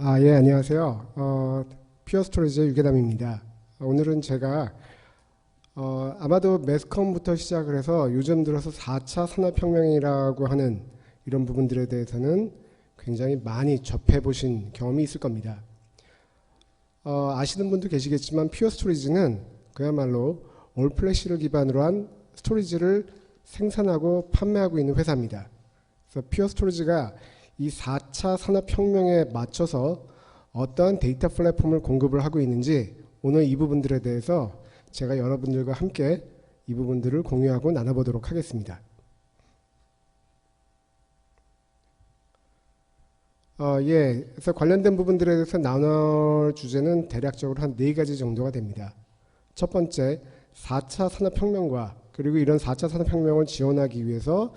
예, 안녕하세요. 퓨어 스토리지의 유계담입니다. 오늘은 제가 아마도 매스컴부터 시작을 해서 요즘 들어서 4차 산업혁명이라고 하는 이런 부분들에 대해서는 굉장히 많이 접해보신 경험이 있을 겁니다. 아시는 분도 계시겠지만 퓨어 스토리지는 그야말로 올플래시를 기반으로 한 스토리지를 생산하고 판매하고 있는 회사입니다. 그래서 퓨어 스토리지가 이 4차 산업혁명에 맞춰서 어떠한 데이터 플랫폼을 공급을 하고 있는지 오늘 이 부분들에 대해서 제가 여러분들과 함께 이 부분들을 공유하고 나눠보도록 하겠습니다. 그래서 관련된 부분들에 대해서 나눌 주제는 대략적으로 한 4가지 정도가 됩니다. 첫 번째, 4차 산업혁명과 그리고 이런 4차 산업혁명을 지원하기 위해서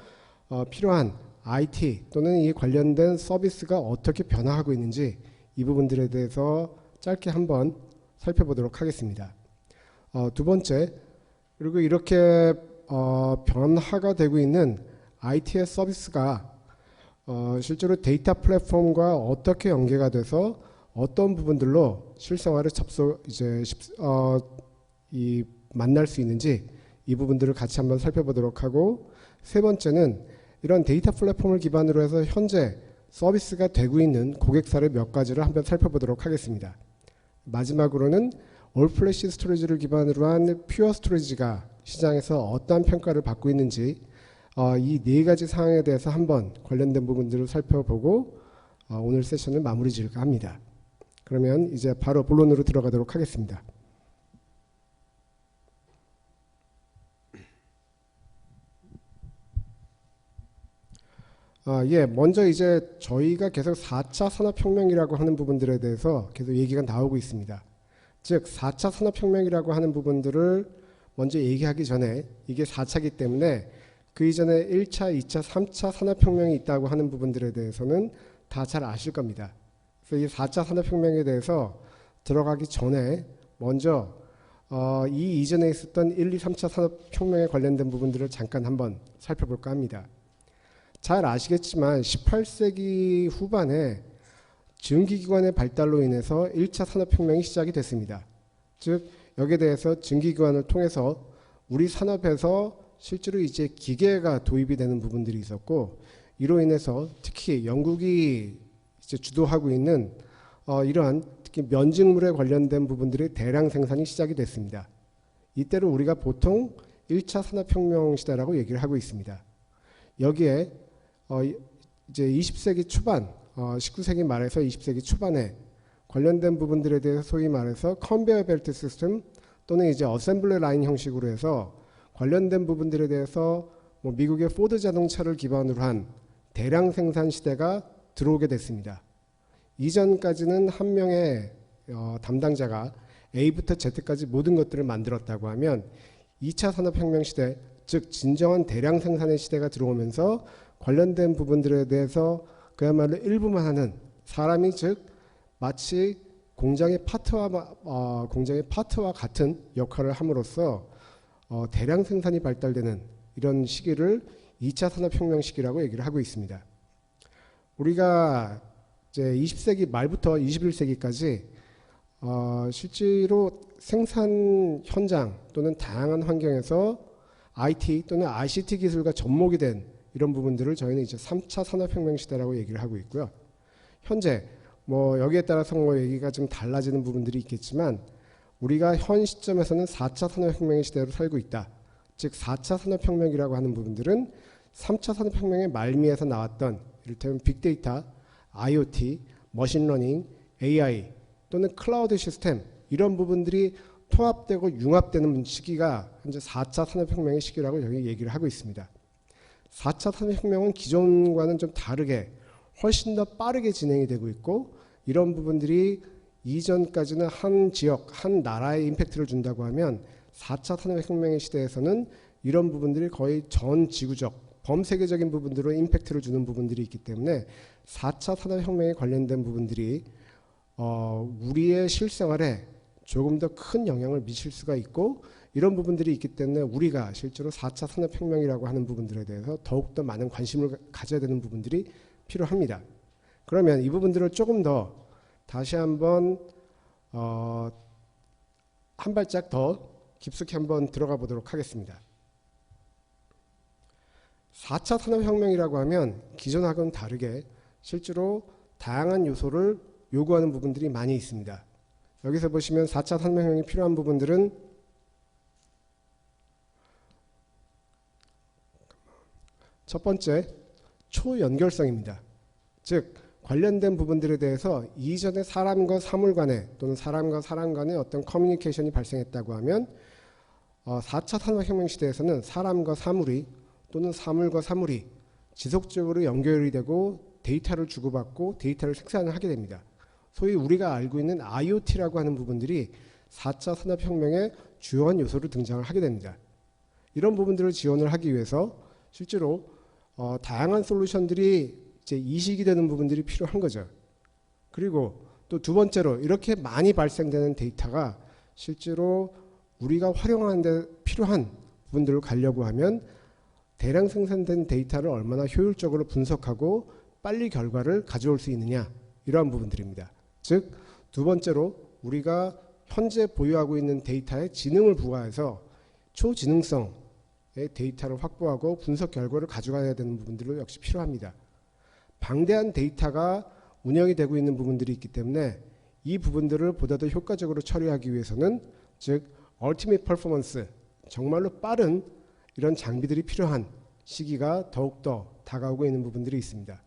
필요한 IT 또는 이 관련된 서비스가 어떻게 변화하고 있는지 이 부분들에 대해서 짧게 한번 살펴보도록 하겠습니다. 두 번째, 그리고 이렇게 변화가 되고 있는 IT의 서비스가 실제로 데이터 플랫폼과 어떻게 연계가 돼서 어떤 부분들로 실생활에 만날 수 있는지 이 부분들을 같이 한번 살펴보도록 하고, 세 번째는 이런 데이터 플랫폼을 기반으로 해서 현재 서비스가 되고 있는 고객사를 몇 가지를 한번 살펴보도록 하겠습니다. 마지막으로는 올플래시 스토리지를 기반으로 한 퓨어 스토리지가 시장에서 어떠한 평가를 받고 있는지 이 4가지 사항에 대해서 한번 관련된 부분들을 살펴보고 오늘 세션을 마무리 지을까 합니다. 그러면 이제 바로 본론으로 들어가도록 하겠습니다. 먼저 이제 저희가 계속 4차 산업혁명이라고 하는 부분들에 대해서 계속 얘기가 나오고 있습니다. 즉 4차 산업혁명이라고 하는 부분들을 먼저 얘기하기 전에 이게 4차이기 때문에 그 이전에 1차, 2차, 3차 산업혁명이 있다고 하는 부분들에 대해서는 다 잘 아실 겁니다. 그래서 이 4차 산업혁명에 대해서 들어가기 전에 먼저 이 이전에 있었던 1, 2, 3차 산업혁명에 관련된 부분들을 잠깐 한번 살펴볼까 합니다. 잘 아시겠지만 18세기 후반에 증기기관의 발달로 인해서 1차 산업혁명이 시작이 됐습니다. 즉 여기에 대해서 증기기관을 통해서 우리 산업에서 실제로 이제 기계가 도입이 되는 부분들이 있었고, 이로 인해서 특히 영국이 이제 주도하고 있는 이러한 특히 면직물에 관련된 부분들의 대량 생산이 시작이 됐습니다. 이때를 우리가 보통 1차 산업혁명 시대라고 얘기를 하고 있습니다. 여기에 이제 20세기 초반, 19세기 말에서 20세기 초반에 관련된 부분들에 대해서 소위 말해서 컨베어 벨트 시스템 또는 이제 어셈블리 라인 형식으로 해서 관련된 부분들에 대해서 미국의 포드 자동차를 기반으로 한 대량 생산 시대가 들어오게 됐습니다. 이전까지는 한 명의 담당자가 A부터 Z까지 모든 것들을 만들었다고 하면 2차 산업혁명 시대, 즉 진정한 대량 생산의 시대가 들어오면서 관련된 부분들에 대해서 그야말로 일부만 하는 사람이, 즉 마치 공장의 파트와 같은 역할을 함으로써 대량 생산이 발달되는 이런 시기를 2차 산업혁명 시기라고 얘기를 하고 있습니다. 우리가 이제 20세기 말부터 21세기까지 실제로 생산 현장 또는 다양한 환경에서 IT 또는 ICT 기술과 접목이 된 이런 부분들을 저희는 이제 3차 산업혁명 시대라고 얘기를 하고 있고요. 현재 여기에 따라서 얘기가 좀 달라지는 부분들이 있겠지만 우리가 현 시점에서는 4차 산업혁명의 시대로 살고 있다. 즉 4차 산업혁명이라고 하는 부분들은 3차 산업혁명의 말미에서 나왔던 이를테면 빅데이터, IoT, 머신러닝, AI 또는 클라우드 시스템, 이런 부분들이 통합되고 융합되는 시기가 현재 4차 산업혁명의 시기라고 여기 얘기를 하고 있습니다. 4차 산업혁명은 기존과는 좀 다르게 훨씬 더 빠르게 진행이 되고 있고, 이런 부분들이 이전까지는 한 지역, 한 나라에 임팩트를 준다고 하면 4차 산업혁명의 시대에서는 이런 부분들이 거의 전 지구적, 범세계적인 부분들로 임팩트를 주는 부분들이 있기 때문에 4차 산업혁명에 관련된 부분들이 우리의 실생활에 조금 더 큰 영향을 미칠 수가 있고, 이런 부분들이 있기 때문에 우리가 실제로 4차 산업혁명이라고 하는 부분들에 대해서 더욱더 많은 관심을 가져야 되는 부분들이 필요합니다. 그러면 이 부분들을 조금 더 다시 한번 한 발짝 더 깊숙이 한번 들어가 보도록 하겠습니다. 4차 산업혁명이라고 하면 기존하고는 다르게 실제로 다양한 요소를 요구하는 부분들이 많이 있습니다. 여기서 보시면 4차 산업혁명이 필요한 부분들은 첫 번째, 초연결성입니다. 즉 관련된 부분들에 대해서 이전에 사람과 사물 간에 또는 사람과 사람 간의 어떤 커뮤니케이션이 발생했다고 하면 4차 산업혁명 시대에서는 사람과 사물이 또는 사물과 사물이 지속적으로 연결이 되고 데이터를 주고받고 데이터를 생산을 하게 됩니다. 소위 우리가 알고 있는 IoT라고 하는 부분들이 4차 산업혁명의 주요한 요소로 등장을 하게 됩니다. 이런 부분들을 지원을 하기 위해서 실제로 다양한 솔루션들이 이제 이식이 되는 부분들이 필요한 거죠. 그리고 또 두 번째로 이렇게 많이 발생되는 데이터가 실제로 우리가 활용하는 데 필요한 부분들을 가려고 하면 대량 생산된 데이터를 얼마나 효율적으로 분석하고 빨리 결과를 가져올 수 있느냐, 이러한 부분들입니다. 즉 두 번째로 우리가 현재 보유하고 있는 데이터에 지능을 부과해서 초지능성의 데이터를 확보하고 분석 결과를 가져가야 되는 부분들도 역시 필요합니다. 방대한 데이터가 운영이 되고 있는 부분들이 있기 때문에 이 부분들을 보다 더 효과적으로 처리하기 위해서는 즉 Ultimate Performance, 정말로 빠른 이런 장비들이 필요한 시기가 더욱더 다가오고 있는 부분들이 있습니다.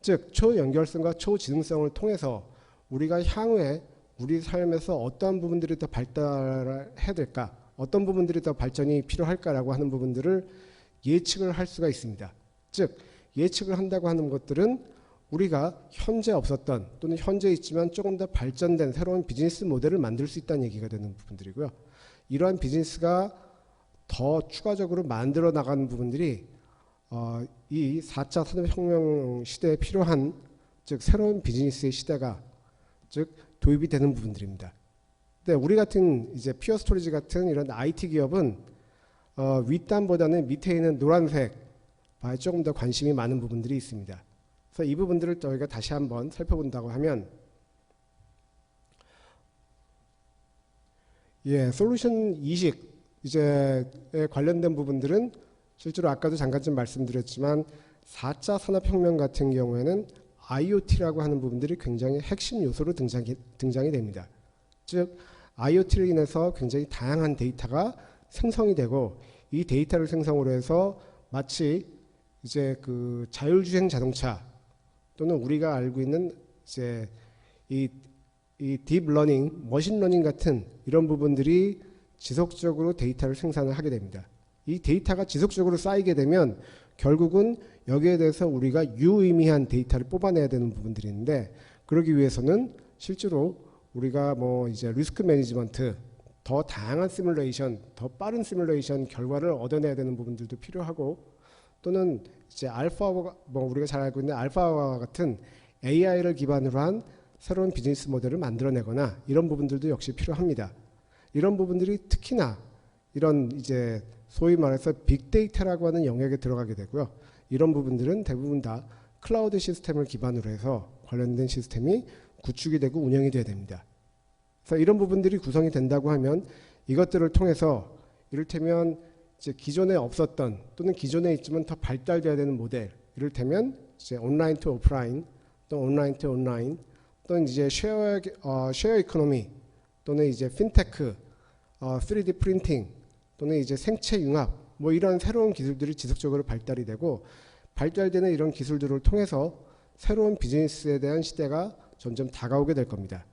즉 초연결성과 초지능성을 통해서 우리가 향후에 우리 삶에서 어떠한 부분들이 더 발달해야 될까, 어떤 부분들이 더 발전이 필요할까라고 하는 부분들을 예측을 할 수가 있습니다. 즉 예측을 한다고 하는 것들은 우리가 현재 없었던 또는 현재 있지만 조금 더 발전된 새로운 비즈니스 모델을 만들 수 있다는 얘기가 되는 부분들이고요. 이러한 비즈니스가 더 추가적으로 만들어 나가는 부분들이 이 4차 산업혁명 시대에 필요한, 즉 새로운 비즈니스의 시대가 즉 도입이 되는 부분들입니다. 근데 우리 같은 이제 퓨어 스토리지 같은 이런 IT 기업은 윗단보다는 밑에 있는 노란색 바에 조금 더 관심이 많은 부분들이 있습니다. 그래서 이 부분들을 저희가 다시 한번 살펴본다고 하면, 솔루션 이식 이제에 관련된 부분들은 실제로 아까도 잠깐 말씀드렸지만 4차 산업혁명 같은 경우에는 IoT라고 하는 부분들이 굉장히 핵심 요소로 등장이 됩니다. 즉 IoT로 인해서 굉장히 다양한 데이터가 생성이 되고 이 데이터를 생성으로 해서 마치 이제 그 자율주행 자동차 또는 우리가 알고 있는 이제 이 딥러닝, 머신러닝 같은 이런 부분들이 지속적으로 데이터를 생산을 하게 됩니다. 이 데이터가 지속적으로 쌓이게 되면 결국은 여기에 대해서 우리가 유의미한 데이터를 뽑아내야 되는 부분들이 있는데, 그러기 위해서는 실제로 우리가 뭐 이제 리스크 매니지먼트, 더 다양한 시뮬레이션, 더 빠른 시뮬레이션 결과를 얻어내야 되는 부분들도 필요하고, 또는 이제 알파와 뭐 우리가 잘 알고 있는 알파와 같은 AI를 기반으로 한 새로운 비즈니스 모델을 만들어내거나 이런 부분들도 역시 필요합니다. 이런 부분들이 특히나 이런 이제 소위 말해서 빅데이터라고 하는 영역에 들어가게 되고요. 이런 부분들은 대부분 다 클라우드 시스템을 기반으로 해서 관련된 시스템이 구축이 되고 운영이 돼야 됩니다. 그래서 이런 부분들이 구성이 된다고 하면 이것들을 통해서 이를테면 이제 기존에 없었던 또는 기존에 있지만 더 발달돼야 되는 모델, 이를테면 이제 온라인 투 오프라인, 또 온라인 투 온라인, 또는 이제 쉐어 이코노미, 또는 이제 핀테크, 3D 프린팅, 또는 이제 생체 융합, 뭐 이런 새로운 기술들이 지속적으로 발달이 되고, 발달되는 이런 기술들을 통해서 새로운 비즈니스에 대한 시대가 점점 다가오게 될 겁니다.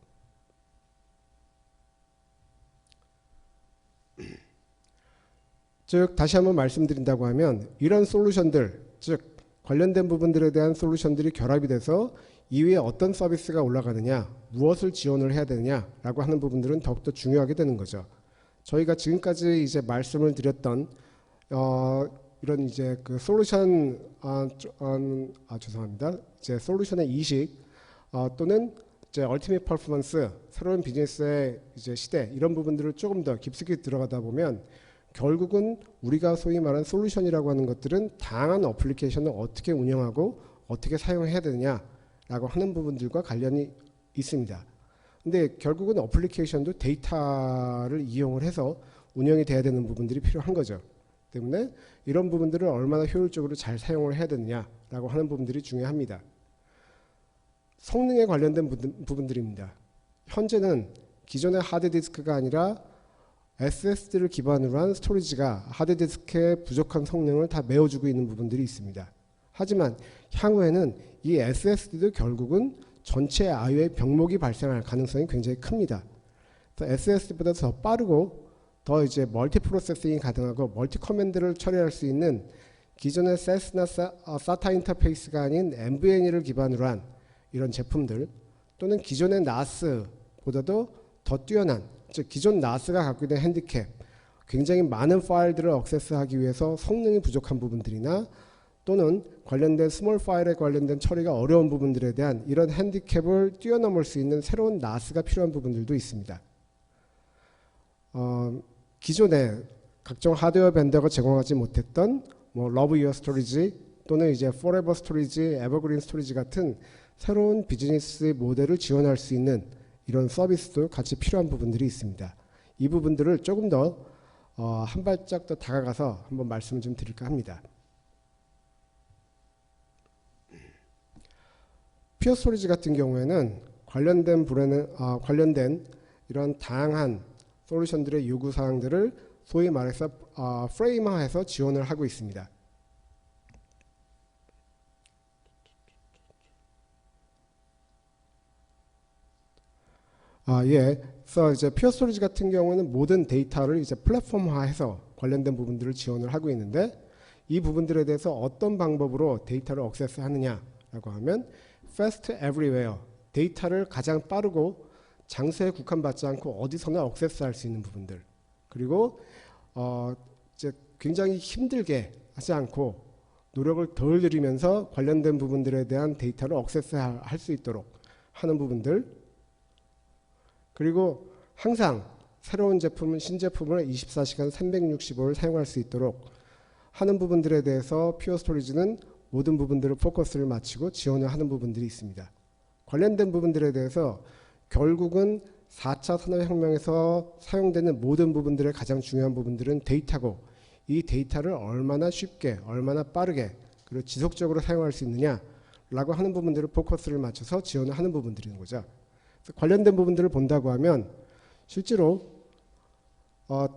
즉 다시 한번 말씀드린다고 하면 이런 솔루션들, 즉 관련된 부분들에 대한 솔루션들이 결합이 돼서 이후에 어떤 서비스가 올라가느냐, 무엇을 지원을 해야 되느냐라고 하는 부분들은 더욱더 중요하게 되는 거죠. 저희가 지금까지 이제 말씀을 드렸던 이런 이제 그 솔루션 죄송합니다. 이제 솔루션의 이식 또는 이제 얼티밋 퍼포먼스, 새로운 비즈니스의 이제 시대, 이런 부분들을 조금 더 깊숙이 들어가다 보면 결국은 우리가 소위 말하는 솔루션이라고 하는 것들은 다양한 어플리케이션을 어떻게 운영하고 어떻게 사용해야 되느냐라고 하는 부분들과 관련이 있습니다. 근데 결국은 어플리케이션도 데이터를 이용을 해서 운영이 돼야 되는 부분들이 필요한 거죠. 때문에 이런 부분들을 얼마나 효율적으로 잘 사용을 해야 되느냐라고 하는 부분들이 중요합니다. 성능에 관련된 부분들입니다. 현재는 기존의 하드디스크가 아니라 SSD를 기반으로 한 스토리지가 하드디스크의 부족한 성능을 다 메워주고 있는 부분들이 있습니다. 하지만 향후에는 이 SSD도 결국은 전체 I/O의 병목이 발생할 가능성이 굉장히 큽니다. SSD보다 더 빠르고 더 이제 멀티 프로세싱이 가능하고 멀티 커맨드를 처리할 수 있는 기존의 SAS나 SATA 인터페이스가 아닌 NVMe를 기반으로 한 이런 제품들, 또는 기존의 NAS보다도 더 뛰어난, 즉 기존 NAS가 갖고 있는 핸디캡, 굉장히 많은 파일들을 액세스하기 위해서 성능이 부족한 부분들이나 또는 관련된 스몰 파일에 관련된 처리가 어려운 부분들에 대한 이런 핸디캡을 뛰어넘을 수 있는 새로운 NAS가 필요한 부분들도 있습니다. 기존에 각종 하드웨어 벤더가 제공하지 못했던 뭐 Love Your Storage 또는 이제 Forever Storage, Evergreen Storage 같은 새로운 비즈니스 모델을 지원할 수 있는 이런 서비스도 같이 필요한 부분들이 있습니다. 이 부분들을 조금 더 한 발짝 더 다가가서 한번 말씀을 좀 드릴까 합니다. 퓨어 스토리지 같은 경우에는 관련된 이런 다양한 솔루션들의 요구 사항들을 소위 말해서 프레임화해서 지원을 하고 있습니다. 그래서 이제 퓨어 스토리지 같은 경우는 모든 데이터를 이제 플랫폼화해서 관련된 부분들을 지원을 하고 있는데, 이 부분들에 대해서 어떤 방법으로 데이터를 액세스하느냐라고 하면 Fast Everywhere, 데이터를 가장 빠르고 장소에 국한받지 않고 어디서나 액세스할 수 있는 부분들, 그리고 이제 굉장히 힘들게 하지 않고 노력을 덜 들이면서 관련된 부분들에 대한 데이터를 액세스할 수 있도록 하는 부분들, 그리고 항상 새로운 제품은 신제품을 24시간 365일 사용할 수 있도록 하는 부분들에 대해서 퓨어 스토리지는 모든 부분들을 포커스를 맞추고 지원을 하는 부분들이 있습니다. 관련된 부분들에 대해서 결국은 4차 산업혁명에서 사용되는 모든 부분들의 가장 중요한 부분들은 데이터고, 이 데이터를 얼마나 쉽게, 얼마나 빠르게, 그리고 지속적으로 사용할 수 있느냐라고 하는 부분들을 포커스를 맞춰서 지원을 하는 부분들인 거죠. 관련된 부분들을 본다고 하면 실제로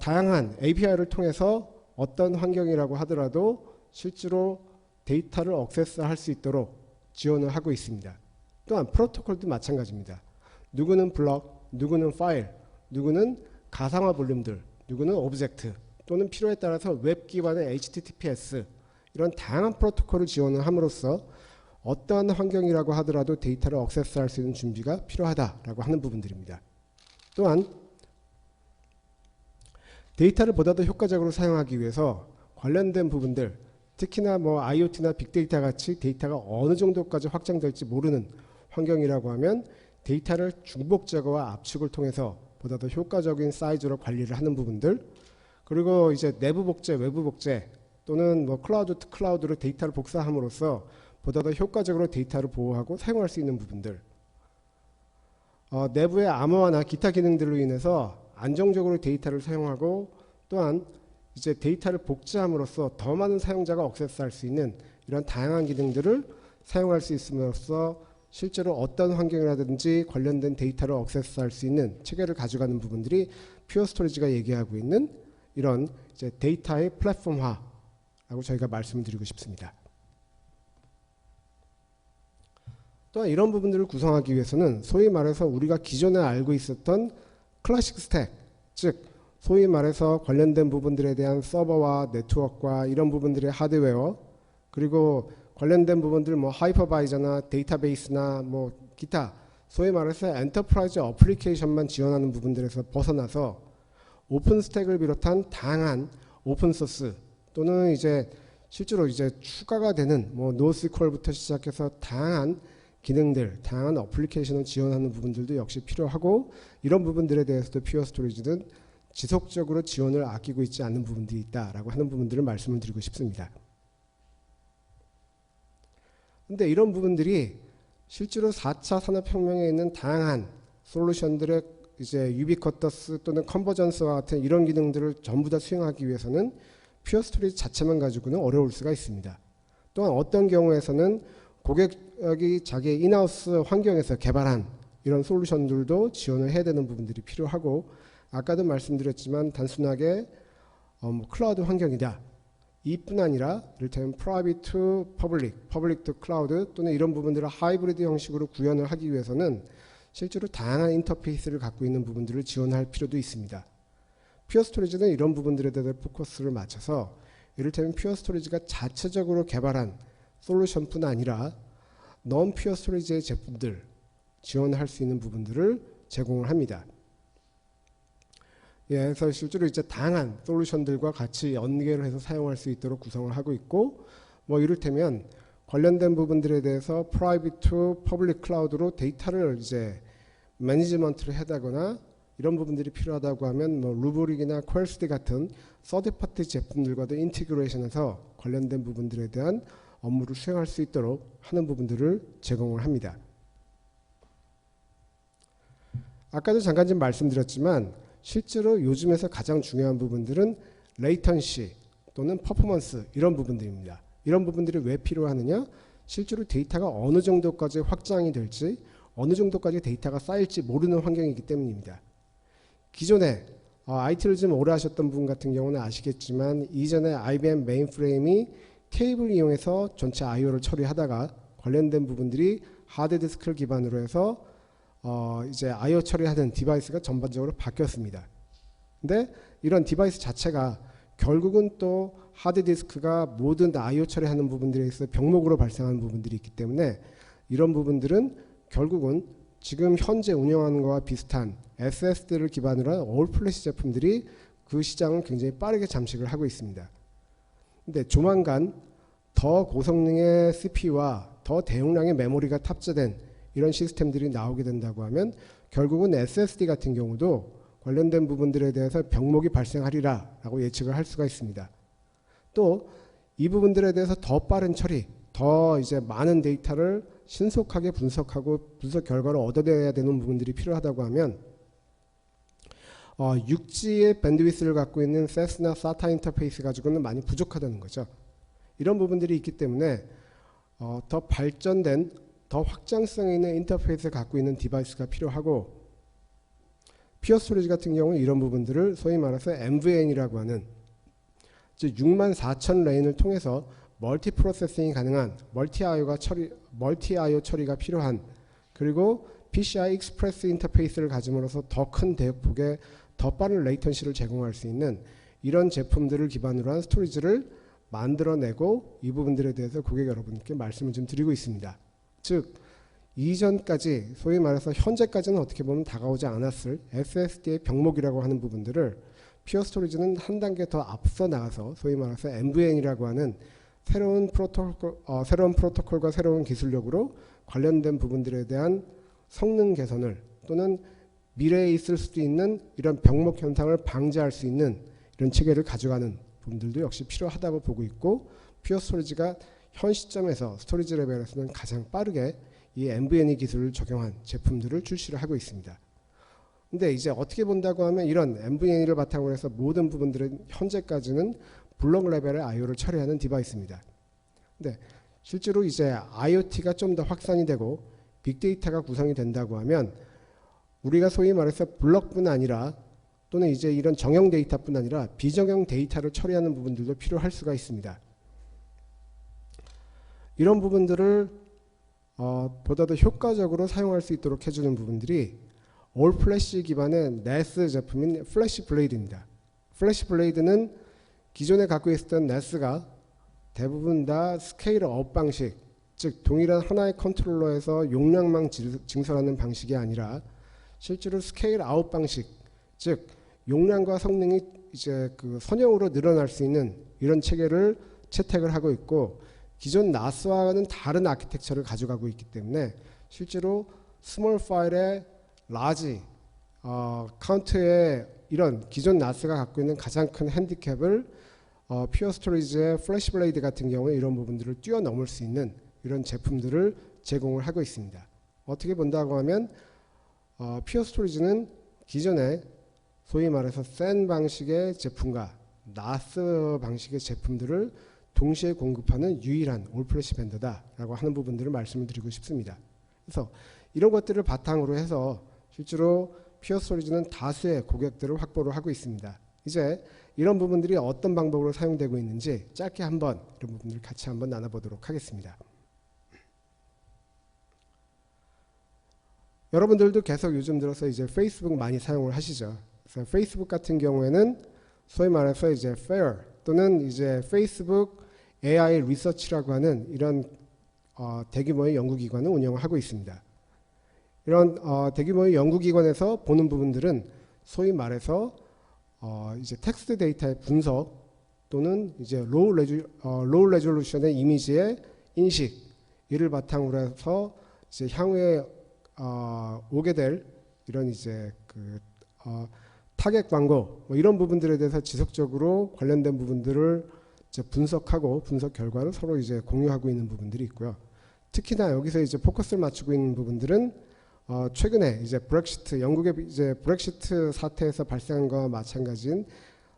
다양한 API를 통해서 어떤 환경이라고 하더라도 실제로 데이터를 액세스할 수 있도록 지원을 하고 있습니다. 또한 프로토콜도 마찬가지입니다. 누구는 블럭, 누구는 파일, 누구는 가상화 볼륨들, 누구는 오브젝트, 또는 필요에 따라서 웹 기반의 HTTPS, 이런 다양한 프로토콜을 지원을 함으로써 어떠한 환경이라고 하더라도 데이터를 액세스할 수 있는 준비가 필요하다라고 하는 부분들입니다. 또한 데이터를 보다 더 효과적으로 사용하기 위해서 관련된 부분들, 특히나 뭐 IoT나 빅데이터 같이 데이터가 어느 정도까지 확장될지 모르는 환경이라고 하면 데이터를 중복 제거와 압축을 통해서 보다 더 효과적인 사이즈로 관리를 하는 부분들, 그리고 이제 내부 복제, 외부 복제, 또는 뭐 클라우드 투 클라우드로 데이터를 복사함으로써 보다 더 효과적으로 데이터를 보호하고 사용할 수 있는 부분들, 내부의 암호화나 기타 기능들로 인해서 안정적으로 데이터를 사용하고, 또한 이제 데이터를 복제함으로써 더 많은 사용자가 액세스할 수 있는 이런 다양한 기능들을 사용할 수 있음으로써 실제로 어떤 환경이라든지 관련된 데이터를 액세스할 수 있는 체계를 가져가는 부분들이 퓨어 스토리지가 얘기하고 있는 이런 이제 데이터의 플랫폼화라고 저희가 말씀을 드리고 싶습니다. 또한 이런 부분들을 구성하기 위해서는 소위 말해서 우리가 기존에 알고 있었던 클래식 스택, 즉 소위 말해서 관련된 부분들에 대한 서버와 네트워크와 이런 부분들의 하드웨어, 그리고 관련된 부분들 뭐 하이퍼바이저나 데이터베이스나 뭐 기타 소위 말해서 엔터프라이즈 어플리케이션만 지원하는 부분들에서 벗어나서 오픈 스택을 비롯한 다양한 오픈 소스, 또는 이제 실제로 이제 추가가 되는 뭐 노스퀄부터 시작해서 다양한 기능들, 다양한 어플리케이션을 지원하는 부분들도 역시 필요하고, 이런 부분들에 대해서도 퓨어 스토리지는 지속적으로 지원을 아끼고 있지 않는 부분들이 있다라고 하는 부분들을 말씀을 드리고 싶습니다. 근데 이런 부분들이 실제로 4차 산업혁명에 있는 다양한 솔루션들의 이제 유비쿼터스 또는 컨버전스와 같은 이런 기능들을 전부 다 수행하기 위해서는 퓨어 스토리지 자체만 가지고는 어려울 수가 있습니다. 또한 어떤 경우에서는 고객이 자기의 인하우스 환경에서 개발한 이런 솔루션들도 지원을 해야 되는 부분들이 필요하고, 아까도 말씀드렸지만 단순하게 클라우드 환경이다 이뿐 아니라 이를테면 private to public, public to cloud 또는 이런 부분들을 하이브리드 형식으로 구현을 하기 위해서는 실제로 다양한 인터페이스를 갖고 있는 부분들을 지원할 필요도 있습니다. 퓨어 스토리지는 이런 부분들에 대해 포커스를 맞춰서 이를테면 퓨어 스토리지가 자체적으로 개발한 솔루션뿐 아니라 non 퓨어 스토리지의 제품들 지원할 수 있는 부분들을 제공을 합니다. 예, 그래서 실제로 이제 다양한 솔루션들과 같이 연계를 해서 사용할 수 있도록 구성을 하고 있고, 뭐 이를테면 관련된 부분들에 대해서 private to public cloud로 데이터를 이제 매니지먼트를 해다거나 이런 부분들이 필요하다고 하면 뭐 루브릭이나 퀄스디 같은 서드 파티 제품들과도 인티그레이션해서 관련된 부분들에 대한 업무를 수행할 수 있도록 하는 부분들을 제공을 합니다. 아까도 잠깐 좀 말씀드렸지만 실제로 요즘에서 가장 중요한 부분들은 레이턴시 또는 퍼포먼스 이런 부분들입니다. 이런 부분들이 왜 필요하느냐? 실제로 데이터가 어느 정도까지 확장이 될지 어느 정도까지 데이터가 쌓일지 모르는 환경이기 때문입니다. 기존에 IT를 좀 오래 하셨던 분 같은 경우는 아시겠지만 이전에 IBM 메인프레임이 케이블 이용해서 전체 I/O를 처리하다가 관련된 부분들이 하드디스크를 기반으로 해서 이제 I/O 처리하는 디바이스가 전반적으로 바뀌었습니다. 근데 이런 디바이스 자체가 결국은 또 하드디스크가 모든 I/O 처리하는 부분들에 있어 병목으로 발생하는 부분들이 있기 때문에 이런 부분들은 결국은 지금 현재 운영하는 것과 비슷한 SSD를 기반으로 한 올플래시 제품들이 그 시장을 굉장히 빠르게 잠식을 하고 있습니다. 근데 조만간 더 고성능의 CPU와 더 대용량의 메모리가 탑재된 이런 시스템들이 나오게 된다고 하면 결국은 SSD 같은 경우도 관련된 부분들에 대해서 병목이 발생하리라 라고 예측을 할 수가 있습니다. 또 이 부분들에 대해서 더 빠른 처리, 더 이제 많은 데이터를 신속하게 분석하고 분석 결과를 얻어내야 되는 부분들이 필요하다고 하면 6G의 밴드위스를 갖고 있는 세스나 사타 인터페이스 가지고는 많이 부족하다는 거죠. 이런 부분들이 있기 때문에 더 발전된 더 확장성 있는 인터페이스를 갖고 있는 디바이스가 필요하고, 퓨어 스토리지 같은 경우는 이런 부분들을 소위 말해서 MVN이라고 하는 즉 64,000 레인을 통해서 멀티 프로세싱이 가능한 멀티 I/O 처리가 필요한, 그리고 PCI 익스프레스 인터페이스를 가짐으로써 더 큰 대역폭의 더 빠른 레이턴시를 제공할 수 있는 이런 제품들을 기반으로 한 스토리지를 만들어내고 이 부분들에 대해서 고객 여러분께 말씀을 좀 드리고 있습니다. 즉 이전까지 소위 말해서 현재까지는 어떻게 보면 다가오지 않았을 SSD의 병목이라고 하는 부분들을 퓨어 스토리지는 한 단계 더 앞서 나가서 소위 말해서 MVN이라고 하는 새로운 프로토콜과 새로운 기술력으로 관련된 부분들에 대한 성능 개선을 또는 미래에 있을 수도 있는 이런 병목 현상을 방지할 수 있는 이런 체계를 가져가는 부분들도 역시 필요하다고 보고 있고, 퓨어 스토리지가 현 시점에서 스토리지 레벨에서는 가장 빠르게 이 MVNE 기술을 적용한 제품들을 출시를 하고 있습니다. 근데 이제 어떻게 본다고 하면 이런 MVNE를 바탕으로 해서 모든 부분들은 현재까지는 블록 레벨의 I/O를 처리하는 디바이스입니다. 근데 실제로 이제 IoT가 좀 더 확산이 되고 빅데이터가 구성이 된다고 하면 우리가 소위 말해서 블록뿐 아니라 또는 이제 이런 정형 데이터뿐 아니라 비정형 데이터를 처리하는 부분들도 필요할 수가 있습니다. 이런 부분들을 보다 더 효과적으로 사용할 수 있도록 해주는 부분들이 올 플래시 기반의 NAS 제품인 플래시 블레이드입니다. 플래시 블레이드는 기존에 갖고 있었던 NAS가 대부분 다 스케일 업 방식, 즉 동일한 하나의 컨트롤러에서 용량만 증설하는 방식이 아니라 실제로 스케일 아웃 방식, 즉 용량과 성능이 이제 그 선형으로 늘어날 수 있는 이런 체계를 채택을 하고 있고, 기존 NAS와는 다른 아키텍처를 가져가고 있기 때문에 실제로 스몰 파일의 라지 카운트의 이런 기존 NAS가 갖고 있는 가장 큰 핸디캡을 퓨어 스토리지의 플래시 블레이드 같은 경우에 이런 부분들을 뛰어넘을 수 있는 이런 제품들을 제공을 하고 있습니다. 어떻게 본다고 하면 퓨어 스토리지는 기존에 소위 말해서 SAN 방식의 제품과 NAS 방식의 제품들을 동시에 공급하는 유일한 올플래시 벤더다라고 하는 부분들을 말씀을 드리고 싶습니다. 그래서 이런 것들을 바탕으로 해서 실제로 퓨어 스토리지는 다수의 고객들을 확보를 하고 있습니다. 이제 이런 부분들이 어떤 방법으로 사용되고 있는지 짧게 한번 이런 부분들을 같이 한번 나눠보도록 하겠습니다. 여러분들도 계속 요즘 들어서 이제 페이스북 많이 사용을 하시죠. 그래서 페이스북 같은 경우에는 소위 말해서 이제 FAIR 또는 이제 페이스북 AI 리서치라고 하는 이런 대규모의 연구기관을 운영하고 있습니다. 이런 대규모의 연구기관에서 보는 부분들은 소위 말해서 이제 텍스트 데이터의 분석 또는 이제 로우 레졸루션의 이미지의 인식 이를 바탕으로 해서 이제 향후에 오게 될 이런 이제 타겟 광고 뭐 이런 부분들에 대해서 지속적으로 관련된 부분들을 이제 분석하고 분석 결과를 서로 이제 공유하고 있는 부분들이 있고요. 특히나 여기서 이제 포커스를 맞추고 있는 부분들은 최근에 이제 영국의 이제 브렉시트 사태에서 발생한 것과 마찬가지인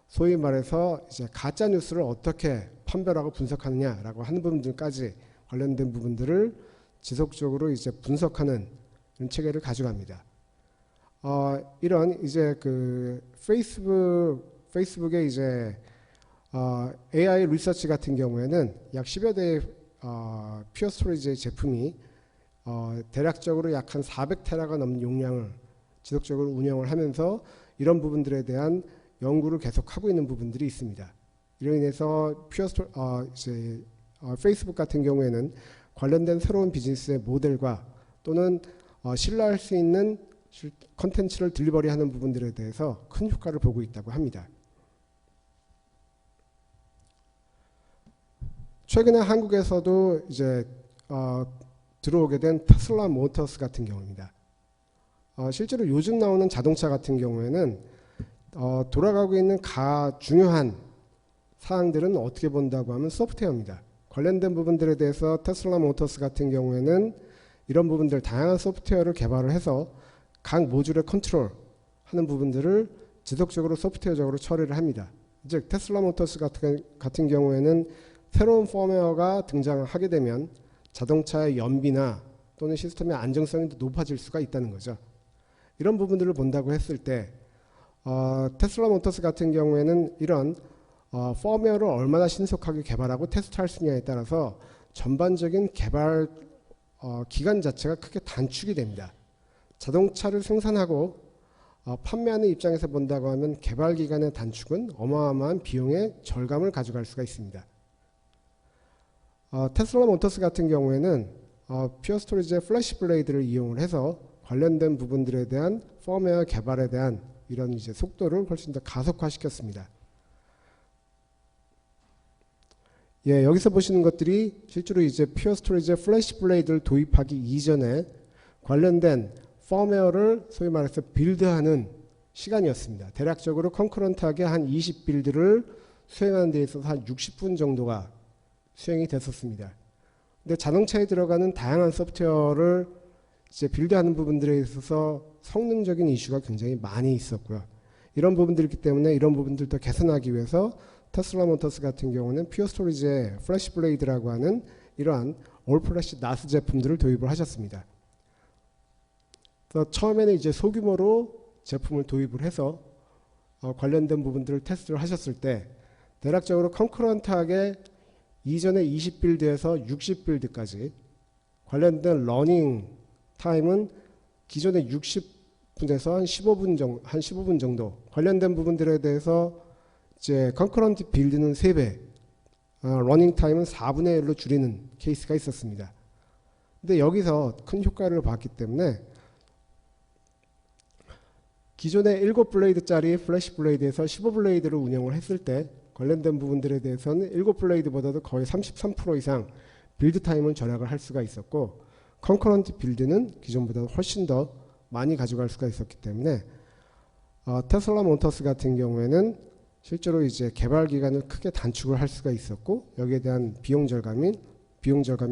소위 말해서 이제 가짜 뉴스를 어떻게 판별하고 분석하느냐라고 하는 부분들까지 관련된 부분들을 지속적으로 이제 분석하는 이런 체계를 가져갑니다. 이런 이제 그 페이스북의 이제 AI 리서치 같은 경우에는 약 10여 대의 퓨어 스토리지의 제품이 대략적으로 약 한 400테라가 넘는 용량을 지속적으로 운영을 하면서 이런 부분들에 대한 연구를 계속하고 있는 부분들이 있습니다. 이로 인해서 페이스북 같은 경우에는 관련된 새로운 비즈니스의 모델과 또는 신뢰할 수 있는 컨텐츠를 딜리버리하는 부분들에 대해서 큰 효과를 보고 있다고 합니다. 최근에 한국에서도 이제 들어오게 된 테슬라 모터스 같은 경우입니다. 실제로 요즘 나오는 자동차 같은 경우에는 돌아가고 있는 중요한 사항들은 어떻게 본다고 하면 소프트웨어입니다. 관련된 부분들에 대해서 테슬라 모터스 같은 경우에는 이런 부분들 다양한 소프트웨어를 개발을 해서 각 모듈의 컨트롤 하는 부분들을 지속적으로 소프트웨어적으로 처리를 합니다. 즉 테슬라 모터스 같은 경우에는 새로운 펌웨어가 등장하게 되면 자동차의 연비나 또는 시스템의 안정성이 높아질 수가 있다는 거죠. 이런 부분들을 본다고 했을 때 테슬라 모터스 같은 경우에는 이런 펌웨어를 얼마나 신속하게 개발하고 테스트할 수 있냐에 따라서 전반적인 개발 기간 자체가 크게 단축이 됩니다. 자동차를 생산하고 판매하는 입장에서 본다고 하면 개발 기간의 단축은 어마어마한 비용의 절감을 가져갈 수가 있습니다. 테슬라 모터스 같은 경우에는 퓨어 스토리지의 플래시 블레이드를 이용을 해서 관련된 부분들에 대한 펌웨어 개발에 대한 이런 이제 속도를 훨씬 더 가속화시켰습니다. 예, 여기서 보시는 것들이 실제로 이제 퓨어 스토리지의 플래시 블레이드를 도입하기 이전에 관련된 펌웨어를 소위 말해서 빌드하는 시간이었습니다. 대략적으로 컨커런트하게 한 20빌드를 수행하는 데 있어서 한 60분 정도가 수행이 됐었습니다. 근데 자동차에 들어가는 다양한 소프트웨어를 이제 빌드하는 부분들에 있어서 성능적인 이슈가 굉장히 많이 있었고요. 이런 부분들이 있기 때문에 이런 부분들도 개선하기 위해서 테슬라 모터스 같은 경우는 퓨어 스토리지의 플래시 블레이드라고 하는 이러한 올 플래시 나스 제품들을 도입을 하셨습니다. 그래서 처음에는 이제 소규모로 제품을 도입을 해서 관련된 부분들을 테스트를 하셨을 때 대략적으로 컨커런트하게 이전에 20빌드에서 60빌드까지 관련된 러닝 타임은 기존의 60분에서 한 15분 정도 관련된 부분들에 대해서 이제 컨커런트 빌드는 3배, 러닝 타임은 4분의 1로 줄이는 케이스가 있었습니다. 근데 여기서 큰 효과를 봤기 때문에 기존의 7블레이드짜리 플래시 블레이드에서 15블레이드를 운영을 했을 때 관련된 부분들에 대해서는 7블레이드보다도 거의 33% 이상 빌드 타임을 절약을 할 수가 있었고 컨커런트 빌드는 기존보다 훨씬 더 많이 가져갈 수가 있었기 때문에 테슬라 모터스 같은 경우에는 실제로 이제 개발 기간을 크게 단축을 할 수가 있었고 여기에 대한 비용 절감의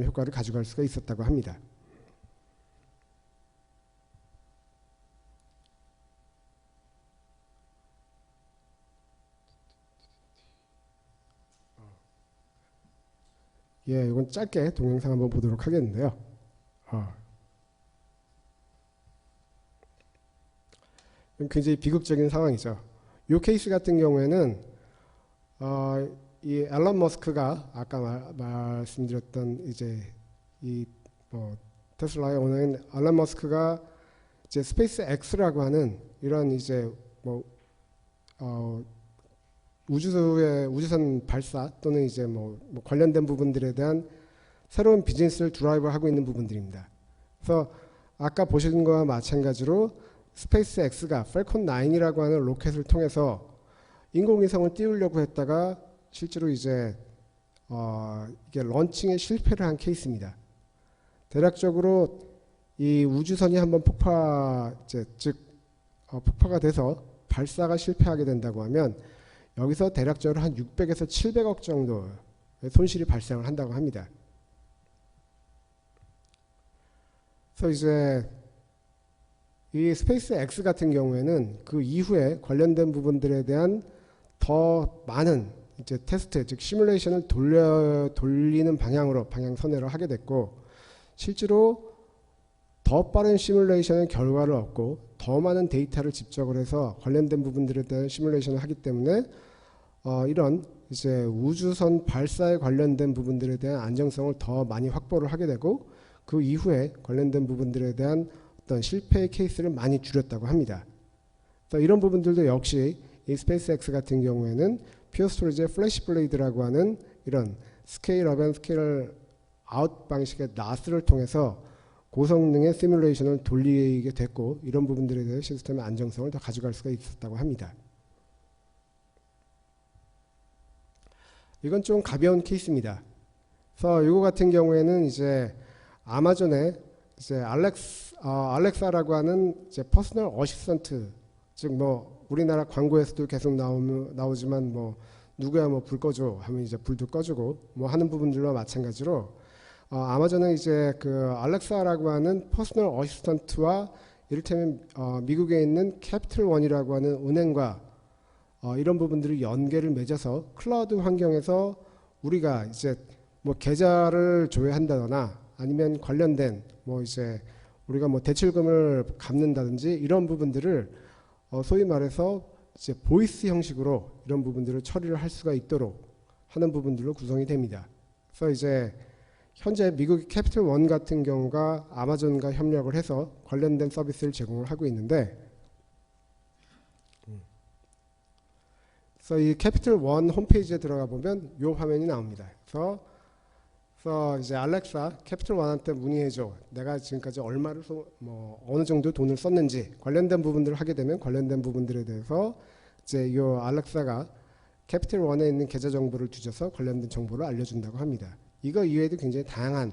효과를 가져갈 수가 있었다고 합니다. 예, 이건 짧게 동영상 한번 보도록 하겠는데요. 굉장히 비극적인 상황이죠. 이 케이스 같은 경우에는 이 앨런 머스크가 아까 말씀드렸던 이제 이 테슬라의 오너인 앨런 머스크가 이제 스페이스 X라고 하는 이런 이제 우주선 발사 또는 이제 관련된 부분들에 대한 새로운 비즈니스를 드라이브하고 있는 부분들입니다. 그래서 아까 보신 거와 마찬가지로 스페이스 X가 펠콘 9이라고 하는 로켓을 통해서 인공위성을 띄우려고 했다가 실제로 이제 이게 런칭에 실패를 한 케이스입니다. 대략적으로 이 우주선이 한번 폭파가 돼서 발사가 실패하게 된다고 하면 여기서 대략적으로 한 600에서 700억 정도의 손실이 발생을 한다고 합니다. 그래서 이제 이 스페이스 X 같은 경우에는 그 이후에 관련된 부분들에 대한 더 많은 이제 테스트, 즉 시뮬레이션을 돌리는 방향선회를 하게 됐고, 실제로 더 빠른 시뮬레이션의 결과를 얻고 더 많은 데이터를 집적을 해서 관련된 부분들에 대한 시뮬레이션을 하기 때문에 이런 이제 우주선 발사에 관련된 부분들에 대한 안정성을 더 많이 확보를 하게 되고, 그 이후에 관련된 부분들에 대한 어떤 실패의 케이스를 많이 줄였다고 합니다. 그래서 이런 부분들도 역시 이 스페이스 X 같은 경우에는 퓨어 스토리지의 플래시 블레이드라고 하는 이런 스케일 업 앤 스케일 아웃 방식의 NAS를 통해서 고성능의 시뮬레이션을 돌리게 됐고, 이런 부분들에 대해 시스템의 안정성을 더 가져갈 수가 있었다고 합니다. 이건 좀 가벼운 케이스입니다. 그래서 이거 같은 경우에는 이제 아마존의 이제 알렉사라고 하는 이제 퍼스널 어시스턴트, 즉 우리나라 광고에서도 계속 나오지만 누구야 불 꺼줘 하면 이제 불도 꺼주고 하는 부분들과 마찬가지로 아마존은 이제 그 알렉사라고 하는 퍼스널 어시스턴트와 이를테면 미국에 있는 캐피털원이라고 하는 은행과 이런 부분들을 연계를 맺어서 클라우드 환경에서 우리가 이제 계좌를 조회한다거나 아니면 관련된 이제 우리가 대출금을 갚는다든지 이런 부분들을 소위 말해서 이제 보이스 형식으로 이런 부분들을 처리를 할 수가 있도록 하는 부분들로 구성이 됩니다. 그래서 이제 현재 미국의 캐피털원 같은 경우가 아마존과 협력을 해서 관련된 서비스를 제공을 하고 있는데, 그래서 이 캐피털원 홈페이지에 들어가 보면 이 화면이 나옵니다. 그래서 이제 알렉사 캐피털원한테 문의해줘. 내가 지금까지 얼마를 어느 정도 돈을 썼는지 관련된 부분들을 하게 되면 관련된 부분들에 대해서 이제 이 알렉사가 캐피털원에 있는 계좌 정보를 뒤져서 관련된 정보를 알려준다고 합니다. 이거 이외에도 굉장히 다양한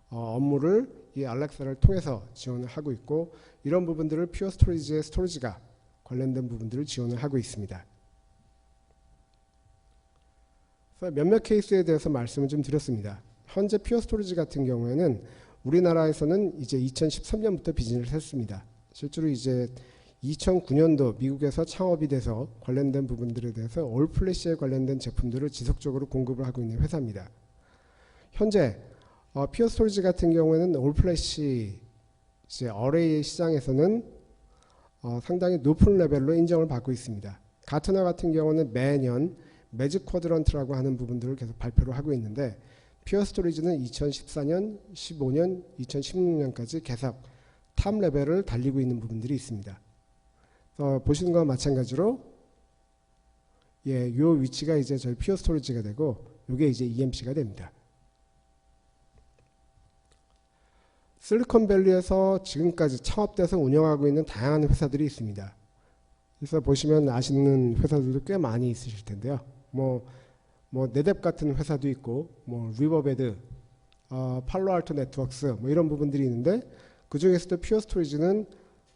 업무를 이 알렉사를 통해서 지원을 하고 있고, 이런 부분들을 퓨어 스토리지의 스토리지가 관련된 부분들을 지원을 하고 있습니다. 그래서 몇몇 케이스에 대해서 말씀을 좀 드렸습니다. 현재 퓨어 스토리지 같은 경우에는 우리나라에서는 이제 2013년부터 비즈니스를 했습니다. 실제로 이제 2009년도 미국에서 창업이 돼서 관련된 부분들에 대해서 올플래시에 관련된 제품들을 지속적으로 공급을 하고 있는 회사입니다. 현재 퓨어 스토리지 같은 경우에는 올플래시 이제 어레이 시장에서는 상당히 높은 레벨로 인정을 받고 있습니다. 가트너 같은 경우는 매년 매직 쿼드런트라고 하는 부분들을 계속 발표를 하고 있는데, 퓨어 스토리지는 2014년, 15년, 2016년까지 계속 탑 레벨을 달리고 있는 부분들이 있습니다. 보시는 것과 마찬가지로 요 위치가 이제 저희 퓨어 스토리지가 되고, 이게 이제 EMC가 됩니다. 실리콘밸리에서 지금까지 창업돼서 운영하고 있는 다양한 회사들이 있습니다. 그래서 보시면 아시는 회사들도 꽤 많이 있으실 텐데요. 네뎁 같은 회사도 있고, 리버베드, 팔로알토 네트워크스 이런 부분들이 있는데, 그 중에서도 퓨어 스토리지는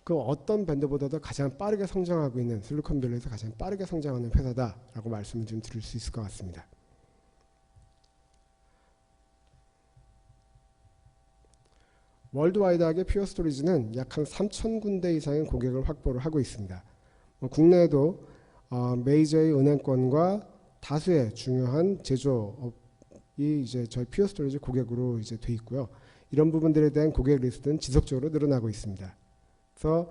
그 어떤 밴드보다도 가장 빠르게 성장하고 있는, 실리콘밸리에서 가장 빠르게 성장하는 회사다라고 말씀을 좀 드릴 수 있을 것 같습니다. 월드와이드하게 퓨어 스토리지는 약 한 3,000군데 이상의 고객을 확보를 하고 있습니다. 국내에도 메이저의 은행권과 다수의 중요한 제조업이 이제 저희 퓨어 스토리지 고객으로 이제 돼 있고요. 이런 부분들에 대한 고객 리스트는 지속적으로 늘어나고 있습니다. 그래서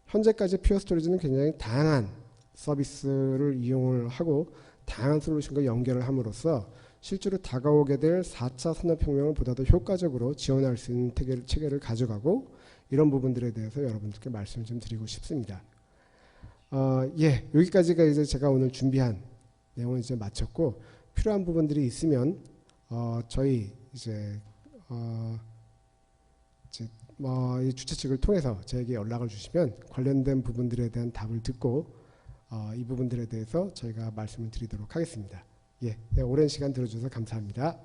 현재까지 퓨어 스토리지는 굉장히 다양한 서비스를 이용을 하고 다양한 솔루션과 연결을 함으로써 실제로 다가오게 될 4차 산업혁명을 보다 더 효과적으로 지원할 수 있는 체계를 가져가고 이런 부분들에 대해서 여러분들께 말씀을 좀 드리고 싶습니다. 예, 여기까지가 이제 제가 오늘 준비한 내용을 이제 마쳤고 필요한 부분들이 있으면 저희 이제 이 주최 측을 통해서 저에게 연락을 주시면 관련된 부분들에 대한 답을 듣고 이 부분들에 대해서 저희가 말씀을 드리도록 하겠습니다. 예, 오랜 시간 들어주셔서 감사합니다.